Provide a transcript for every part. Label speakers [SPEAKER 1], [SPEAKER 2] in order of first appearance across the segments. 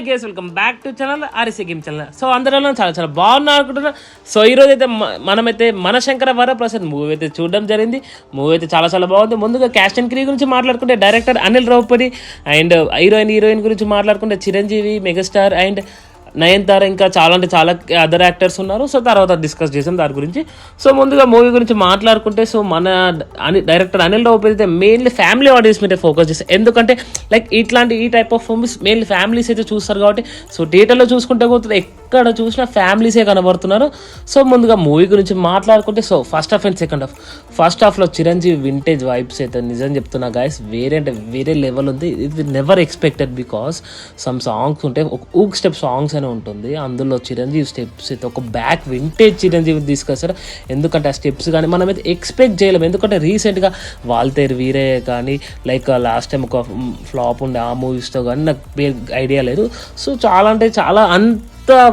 [SPEAKER 1] Gas welcome back to channel RSA game channel. So అందరిలో చాలా చాలా బాగున్నా అనుకుంటున్నా. సో ఈరోజు అయితే మనమైతే మన శంకర వరప్రసాద్ మూవీ అయితే చూడడం జరిగింది. మూవీ అయితే చాలా చాలా బాగుంది. ముందుగా క్యాస్ట్ అండ్ క్రీ గురించి మాట్లాడుకుంటే director Anil Ravipudi, and heroine గురించి మాట్లాడుకుంటే చిరంజీవి, మెగాస్టార్ అండ్ నయనతార, ఇంకా చాలా అంటే చాలా అదర్ యాక్టర్స్ ఉన్నారు. సో తర్వాత డిస్కస్ చేసాం దాని గురించి. సో ముందుగా మూవీ గురించి మాట్లాడుకుంటే, సో మన డైరెక్టర్ అనిల్ రావుపూడి అయితే మెయిన్లీ ఫ్యామిలీ ఆడియన్స్ మీద ఫోకస్ చేస్తారు. ఎందుకంటే లైక్ ఈ type of movies mainly families అయితే చూస్తారు కాబట్టి. సో థియేటర్లో చూసుకుంటే పోతుంది, ఎక్కడ చూసినా ఫ్యామిలీసే కనబడుతున్నారు. సో ముందుగా మూవీ గురించి మాట్లాడుకుంటే, so first half and second half. First హాఫ్లో చిరంజీవి వింటేజ్ వైబ్స్ అయితే నిజం చెప్తున్నా గాయస్, వేరే అంటే వేరే లెవెల్ ఉంది. ఇది never expected, because some songs ఉంటే ఒక ఊక్ స్టెప్ సాంగ్స్ అనే ఉంటుంది. అందులో చిరంజీవి స్టెప్స్ అయితే ఒక బ్యాక్ వింటేజ్ చిరంజీవి తీసుకొస్తారు. ఎందుకంటే ఆ స్టెప్స్ కానీ మనమైతే ఎక్స్పెక్ట్ చేయలేము. ఎందుకంటే రీసెంట్గా వాల్తేరు వీరయ్య కానీ, లైక్ లాస్ట్ టైం ఒక ఫ్లాప్ ఉండే ఆ మూవీస్తో కానీ నాకు ఐడియా లేదు. సో చాలా అంటే చాలా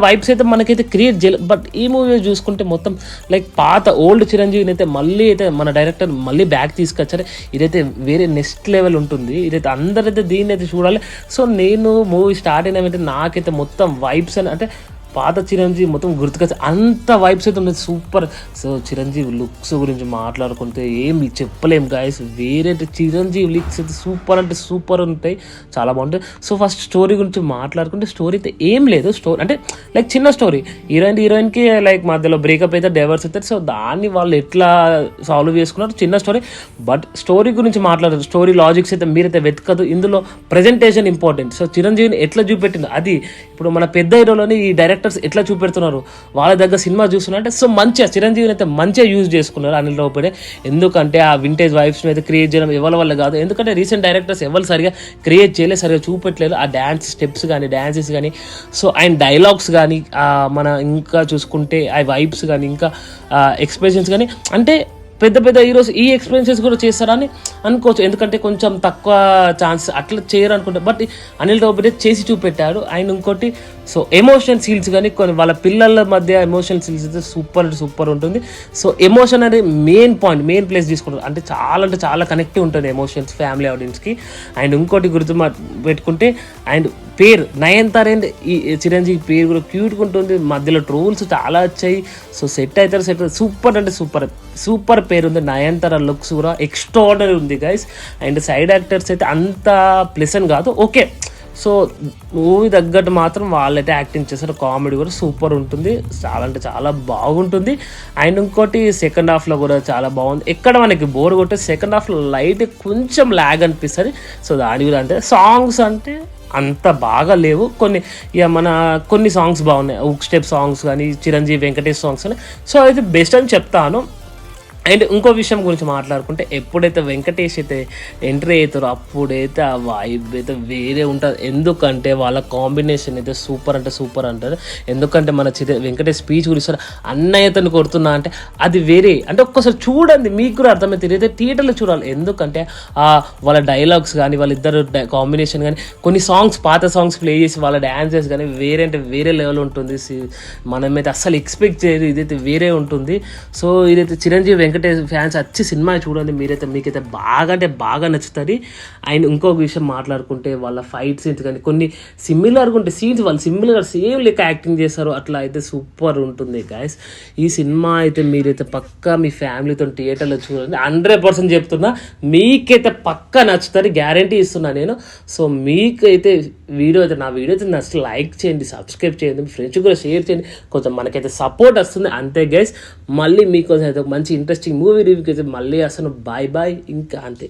[SPEAKER 1] వైబ్స్ అయితే మనకైతే క్రియేట్ చేయలేదు. బట్ ఈ మూవీ చూసుకుంటే మొత్తం లైక్ పాత ఓల్డ్ చిరంజీవిని అయితే మళ్ళీ అయితే మన డైరెక్టర్ మళ్ళీ బ్యాక్ తీసుకొచ్చారు. ఇదైతే వేరే నెక్స్ట్ లెవెల్ ఉంటుంది. ఇదైతే అందరైతే దీన్ని అయితే చూడాలి. సో నేను మూవీ స్టార్ట్ అయినామంటే నాకైతే మొత్తం వైబ్స్ అని అంటే పాత చిరంజీవి మొత్తం గుర్తుకొచ్చి అంత వైబ్స్ అయితే ఉన్నది. సూపర్. సో చిరంజీవి లుక్స్ గురించి మాట్లాడుకుంటే ఏమి చెప్పలేం గాయస్, వేరే చిరంజీవి లుక్స్ అయితే సూపర్ అంటే సూపర్ ఉంటాయి, చాలా బాగుంటాయి. సో ఫస్ట్ స్టోరీ గురించి మాట్లాడుకుంటే, స్టోరీ అయితే ఏం లేదు. స్టోరీ అంటే లైక్ చిన్న స్టోరీ, హీరోయిన్కి లైక్ మధ్యలో బ్రేకప్ అయితే డైవర్స్ అవుతారు. సో దాన్ని వాళ్ళు ఎట్లా సాల్వ్ చేసుకున్నారు, చిన్న స్టోరీ. బట్ స్టోరీ గురించి మాట్లాడారు, స్టోరీ లాజిక్స్ అయితే మీరైతే వెతకదు. ఇందులో ప్రజెంటేషన్ ఇంపార్టెంట్. సో చిరంజీవిని ఎట్లా చూపెట్టింది అది ఇప్పుడు మన పెద్ద హీరోలోని ఈ డైరెక్టర్స్ ఎట్లా చూపెడుతున్నారు, వాళ్ళ దగ్గర సినిమా చూస్తున్నారు అంటే. సో మంచిగా చిరంజీవిని అయితే మంచిగా యూజ్ చేసుకున్నారు అనిల్ రావుపూడి. ఎందుకంటే ఆ వింటేజ్ వైబ్స్ని అయితే క్రియేట్ చేయడం ఎవరి వల్ల కాదు. ఎందుకంటే రీసెంట్ డైరెక్టర్స్ ఎవరు సరిగా క్రియేట్ చేయలేదు, సరిగా చూపెట్టలేదు. ఆ డ్యాన్స్ స్టెప్స్ కానీ, డ్యాన్సెస్ కానీ, సో అండ్ డైలాగ్స్ కానీ, మన ఇంకా చూసుకుంటే ఆ వైబ్స్ కానీ, ఇంకా ఎక్స్ప్రెషన్స్ కానీ, అంటే పెద్ద పెద్ద హీరోస్ ఈ ఎక్స్పీరియన్సెస్ కూడా చేస్తారని అనుకోవచ్చు. ఎందుకంటే కొంచెం తక్కువ ఛాన్స్ అట్లా చేయరు అనుకుంటే. బట్ అనిల్ రావుపూడి చేసి చూపెట్టాడు. అండ్ ఇంకోటి సో ఎమోషనల్ సీన్స్ కానీ, కొన్ని వాళ్ళ పిల్లల మధ్య ఎమోషనల్ సీన్స్ అయితే సూపర్ అంటే సూపర్ ఉంటుంది. సో ఎమోషన్ అనేది మెయిన్ పాయింట్, మెయిన్ ప్లేస్ తీసుకుంటారు. అంటే చాలా కనెక్టివ్ ఉంటుంది ఎమోషన్స్ ఫ్యామిలీ ఆడియన్స్కి. అండ్ ఇంకోటి గుర్తు పెట్టుకుంటే, అండ్ పేరు నయనతార అండ్ ఈ చిరంజీవి పేరు కూడా క్యూట్గా ఉంటుంది. మధ్యలో ట్రోల్స్ చాలా వచ్చాయి. సో సెట్ అవుతారు సూపర్ అంటే సూపర్ పేరు ఉంది. నయనతార లుక్స్ కూడా ఎక్స్ట్రాడనరీ ఉంది గైస్. అండ్ సైడ్ యాక్టర్స్ అయితే అంత ప్లెసెంట్ కాదు, ఓకే. సో మూవీ తగ్గట్టు మాత్రం వాళ్ళైతే యాక్టింగ్ చేస్తారు. కామెడీ కూడా సూపర్ ఉంటుంది, చాలా అంటే చాలా బాగుంటుంది. అండ్ ఇంకోటి సెకండ్ హాఫ్లో కూడా చాలా బాగుంది. ఎక్కడ మనకి బోర్ కొట్టే సెకండ్ హాఫ్లో లైట్ కొంచెం ల్యాగ్ అనిపిస్తుంది. సో దాని కూడా అంటే సాంగ్స్ అంటే అంత బాగా లేవు. కొన్ని సాంగ్స్ బాగున్నాయి, ఉక్ స్టెప్ సాంగ్స్ కానీ, చిరంజీవి వెంకటేష్ సాంగ్స్ కానీ. సో అయితే బెస్ట్ అని చెప్తాను. అండ్ ఇంకో విషయం గురించి మాట్లాడుకుంటే, ఎప్పుడైతే వెంకటేష్ అయితే ఎంట్రీ అవుతారో అప్పుడైతే ఆ వైబ్ అయితే వేరే ఉంటుంది. ఎందుకంటే వాళ్ళ కాంబినేషన్ అయితే సూపర్ అంటే సూపర్ అంటారు. ఎందుకంటే మన వెంకటేష్ స్పీచ్ గురించి అన్నయ్యతను కొడుతున్నా అంటే అది వేరే అంటే ఒక్కసారి చూడండి మీకు కూడా అర్థమవుతుంది. అయితే థియేటర్లో చూడాలి. ఎందుకంటే వాళ్ళ డైలాగ్స్ కానీ, వాళ్ళిద్దరు కాంబినేషన్ కానీ, కొన్ని సాంగ్స్ పాత సాంగ్స్ ప్లే చేసి వాళ్ళ డ్యాన్సెస్ కానీ వేరే అంటే వేరే లెవెల్ ఉంటుంది. మనమైతే అస్సలు ఎక్స్పెక్ట్ చేయదు, ఇదైతే వేరే ఉంటుంది. సో ఇదైతే చిరంజీవి వెంకటేష్ ఫ్యాన్స్ వచ్చి సినిమా చూడండి, మీకైతే బాగా అంటే బాగా నచ్చుతుంది. అండ్ ఇంకొక విషయం మాట్లాడుకుంటే, వాళ్ళ ఫైట్ సీన్స్ కానీ కొన్ని సిమిలర్గా ఉంటాయి సీన్స్, వాళ్ళు సిమిలర్గా సేమ్ లెక్క యాక్టింగ్ చేస్తారు. అట్లా అయితే సూపర్ ఉంటుంది గాయస్. ఈ సినిమా అయితే మీరైతే పక్కా మీ ఫ్యామిలీతో థియేటర్లో చూడండి. 100% చెప్తున్నా, మీకైతే పక్కా నచ్చుతుంది, గ్యారంటీ ఇస్తున్నా నేను. సో మీకైతే నా వీడియో అయితే నచ్చితే లైక్ చేయండి, సబ్స్క్రైబ్ చేయండి, మీ ఫ్రెండ్స్ కూడా షేర్ చేయండి. కొంచెం మనకైతే సపోర్ట్ వస్తుంది అంతే గైస్. మళ్ళీ మీకోసం అయితే ఒక మంచి ఇంట్రెస్టింగ్ మూవీ రివ్యూకి అయితే మళ్ళీ అసలు బాయ్ ఇంకా అంతే.